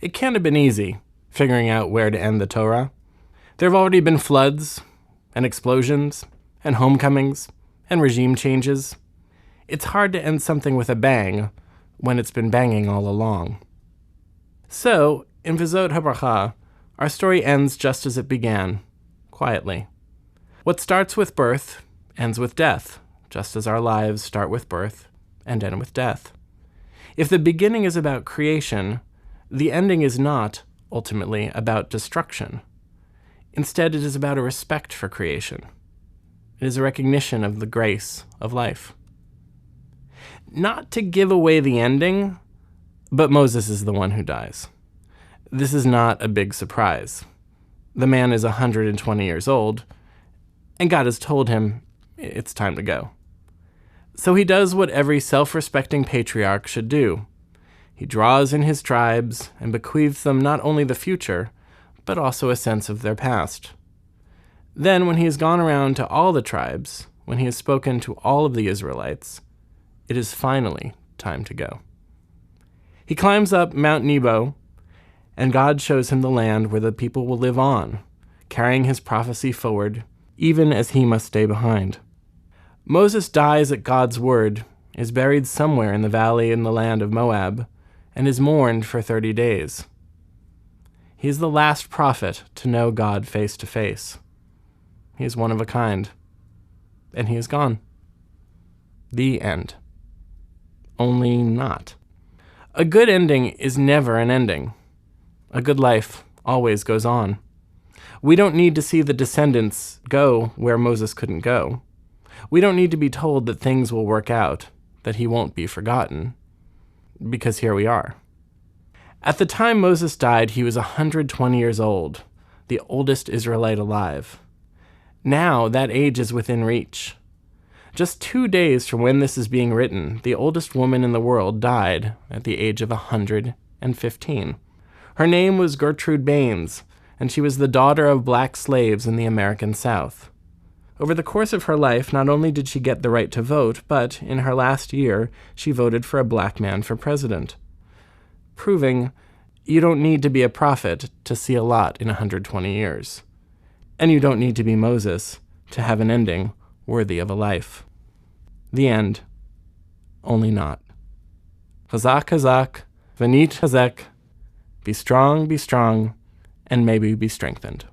It can't have been easy, figuring out where to end the Torah. There have already been floods, and explosions, and homecomings, and regime changes. It's hard to end something with a bang when it's been banging all along. So, in Vezot Habracha, our story ends just as it began, quietly. What starts with birth ends with death, just as our lives start with birth and end with death. If the beginning is about creation, the ending is not, ultimately, about destruction. Instead, it is about a respect for creation. It is a recognition of the grace of life. Not to give away the ending, but Moses is the one who dies. This is not a big surprise. The man is 120 years old, and God has told him it's time to go. So he does what every self-respecting patriarch should do. He draws in his tribes and bequeaths them not only the future, but also a sense of their past. Then, when he has gone around to all the tribes, when he has spoken to all of the Israelites, it is finally time to go. He climbs up Mount Nebo, and God shows him the land where the people will live on, carrying his prophecy forward, even as he must stay behind. Moses dies at God's word, is buried somewhere in the valley in the land of Moab, and is mourned for 30 days. He is the last prophet to know God face to face. He is one of a kind, and he is gone. The end. Only not. A good ending is never an ending. A good life always goes on. We don't need to see the descendants go where Moses couldn't go. We don't need to be told that things will work out, that he won't be forgotten, because here we are. At the time Moses died, he was 120 years old, the oldest Israelite alive. Now that age is within reach. Just 2 days from when this is being written, the oldest woman in the world died at the age of 115. Her name was Gertrude Baines, and she was the daughter of black slaves in the American South. Over the course of her life, not only did she get the right to vote, but in her last year, she voted for a black man for president, proving you don't need to be a prophet to see a lot in 120 years. And you don't need to be Moses to have an ending worthy of a life. The end. Only not. Chazak, chazak, v'nit chazek. Be strong, and maybe be strengthened.